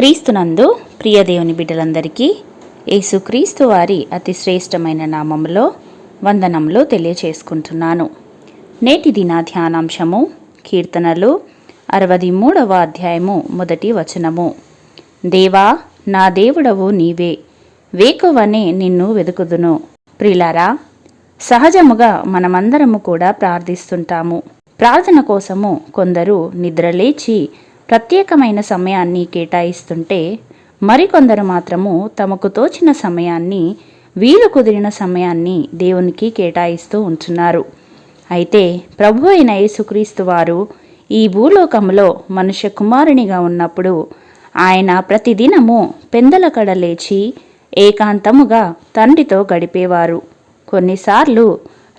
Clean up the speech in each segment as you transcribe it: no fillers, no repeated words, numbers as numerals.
క్రీస్తునందు ప్రియదేవుని బిడ్డలందరికీ యేసుక్రీస్తు వారి అతి శ్రేష్టమైన నామములో వందనములు తెలియచేసుకుంటున్నాను. నేటి దిన ధ్యానాంశము కీర్తనలు 63వ అధ్యాయము 1వ వచనము. దేవా, నా దేవుడవు నీవే, వేకువనే నిన్ను వెదుకుదును. ప్రియులారా, సహజముగా మనమందరము కూడా ప్రార్థిస్తుంటాము. ప్రార్థన కోసము కొందరు నిద్రలేచి ప్రత్యేకమైన సమయాన్ని కేటాయిస్తుంటే, మరికొందరు మాత్రము తమకు తోచిన సమయాన్ని, వీలు కుదిరిన సమయాన్ని దేవునికి కేటాయిస్తూ ఉంటున్నారు. అయితే ప్రభు అయిన యేసుక్రీస్తు వారు ఈ భూలోకములో మనుష్య కుమారునిగా ఉన్నప్పుడు ఆయన ప్రతిదినము పెందలకడ లేచి ఏకాంతముగా తండ్రితో గడిపేవారు. కొన్నిసార్లు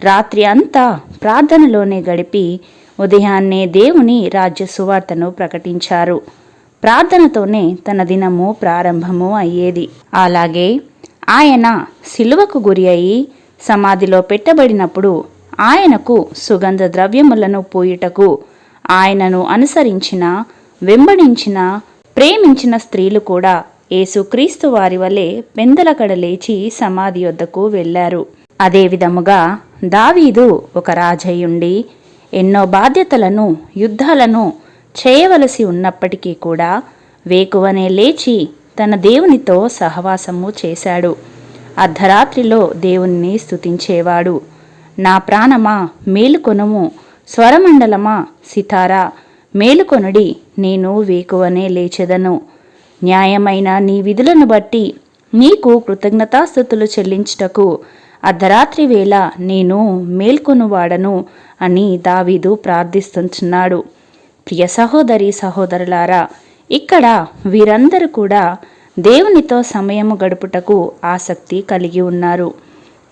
రాత్రి అంతా ప్రార్థనలోనే గడిపి ఉదయాన్నే దేవుని రాజ్య సువార్తను ప్రకటించారు. ప్రార్థనతోనే తన దినము ప్రారంభము అయ్యేది. అలాగే ఆయన సిలువకు గురి అయి సమాధిలో పెట్టబడినప్పుడు ఆయనకు సుగంధ ద్రవ్యములను పూయుటకు ఆయనను అనుసరించిన, వెంబడించిన, ప్రేమించిన స్త్రీలు కూడా యేసుక్రీస్తు వారి వలె పెందలకడ లేచి సమాధి వద్దకు వెళ్ళారు. అదే విధముగా దావీదు ఒక రాజయ్యుండి ఎన్నో బాధ్యతలను, యుద్ధాలను చేయవలసి ఉన్నప్పటికీ కూడా వేకువనే లేచి తన దేవునితో సహవాసము చేశాడు. అర్ధరాత్రిలో దేవుణ్ణి స్తుతించేవాడు. నా ప్రాణమా మేలుకొనుము, స్వరమండలమా సితారా మేలుకొనుడి, నేను వేకువనే లేచెదను. న్యాయమైన నీ విధులను బట్టి నీకు కృతజ్ఞతాస్తుతులు చెల్లించుటకు అర్ధరాత్రి వేళ నేను మేల్కొనువాడను అని దావీదు ప్రార్థిస్తున్నాడు. ప్రియ సహోదరి సహోదరులారా, ఇక్కడ వీరందరూ కూడా దేవునితో సమయము గడుపుటకు ఆసక్తి కలిగి ఉన్నారు.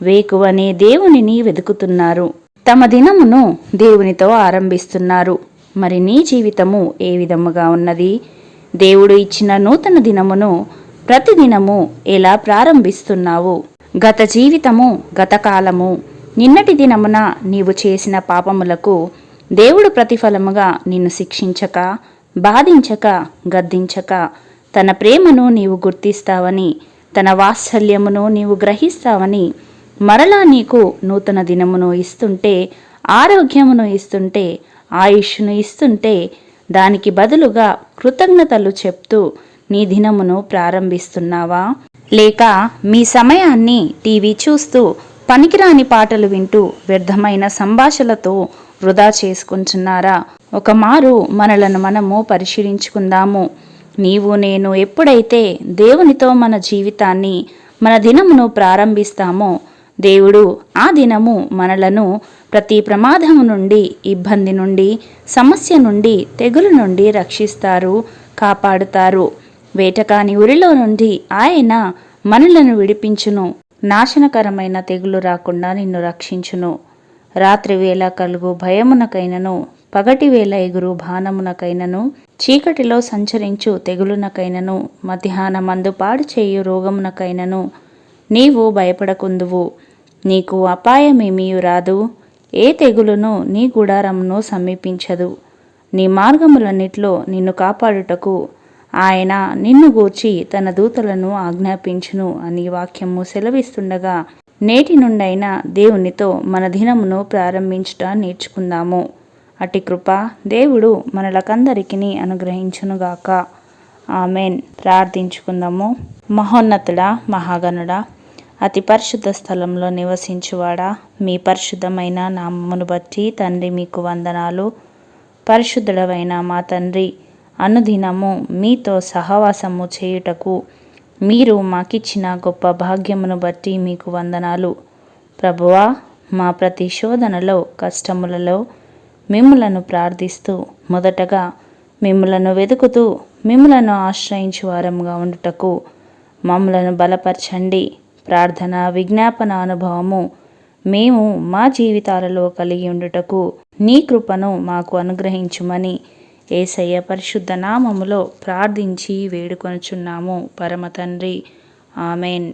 వేకువనే దేవునిని వెతుకుతున్నారు. తమ దినమును దేవునితో ఆరంభిస్తున్నారు. మరి నీ జీవితము ఏ విధముగా ఉన్నది? దేవుడు ఇచ్చిన నూతన దినమును ప్రతిదినము ఎలా ప్రారంభిస్తున్నావు? గత జీవితము, గత కాలము, నిన్నటి దినమున నీవు చేసిన పాపములకు దేవుడు ప్రతిఫలముగా నిన్ను శిక్షించక, బాధించక, గద్దించక తన ప్రేమను నీవు గుర్తిస్తావని, తన వాత్సల్యమును నీవు గ్రహిస్తావని మరలా నీకు నూతన దినమును ఇస్తుంటే, ఆరోగ్యమును ఇస్తుంటే, ఆయుష్ను ఇస్తుంటే దానికి బదులుగా కృతజ్ఞతలు చెప్తూ నీ దినమును ప్రారంభిస్తున్నావా? లేక మీ సమయాన్ని టీవీ చూస్తూ, పనికిరాని పాటలు వింటూ, వ్యర్థమైన సంభాషణలతో వృధా చేసుకుంటున్నారా? ఒక మారు మనలను మనము పరిశీలించుకుందాము. నీవు నేను ఎప్పుడైతే దేవునితో మన జీవితాన్ని, మన దినమును ప్రారంభిస్తామో దేవుడు ఆ దినము మనలను ప్రతి ప్రమాదము నుండి, ఇబ్బంది నుండి, సమస్య నుండి, తెగులు నుండి రక్షిస్తారు, కాపాడుతారు. వేటకాని ఉరిలో నుండి ఆయన మనలను విడిపించును. నాశనకరమైన తెగులు రాకుండా నిన్ను రక్షించును. రాత్రి వేళ కలుగు భయమునకైనను, పగటి వేళ ఎగురు బాణమునకైనను, చీకటిలో సంచరించు తెగులునకైనను, మధ్యాహ్నమందు పాడు చేయు రోగమునకైనను నీవు భయపడకుందువు. నీకు అపాయమేమీ రాదు, ఏ తెగులును నీ గుడారమును సమీపించదు. నీ మార్గములన్నిట్లో నిన్ను కాపాడుటకు ఆయన నిన్ను గూర్చి తన దూతలను ఆజ్ఞాపించును అని వాక్యము సెలవిస్తుండగా, నేటి నుండైనా దేవునితో మన దినమును ప్రారంభించుట నేర్చుకుందాము. అటి కృప దేవుడు మనలకందరికీ అనుగ్రహించునుగాక. ఆమెన్. ప్రార్థించుకుందాము. మహోన్నతుడా, మహాగణుడా, అతి పరిశుద్ధ స్థలంలో నివసించువాడా, మీ పరిశుద్ధమైన నామమును బట్టి తండ్రి మీకు వందనాలు. పరిశుద్ధుడవైన మా తండ్రి, అనుదినము మీతో సహవాసము చేయుటకు మీరు మాకిచ్చిన గొప్ప భాగ్యమును బట్టి మీకు వందనాలు. ప్రభువా, మా ప్రతి శోధనలో, కష్టములలో మిమ్ములను ప్రార్థిస్తూ, మొదటగా మిమ్ములను వెతుకుతూ, మిమ్ములను ఆశ్రయించు వారముగా ఉండుటకు మమ్ములను బలపరచండి. ప్రార్థన, విజ్ఞాపన అనుభవము మేము మా జీవితాలలో కలిగి ఉండుటకు నీ కృపను మాకు అనుగ్రహించుమని యేసయ్య పరిశుద్ధ నామములో ప్రార్థించి వేడుకొనుచున్నాము పరమ తండ్రి. ఆమెన్.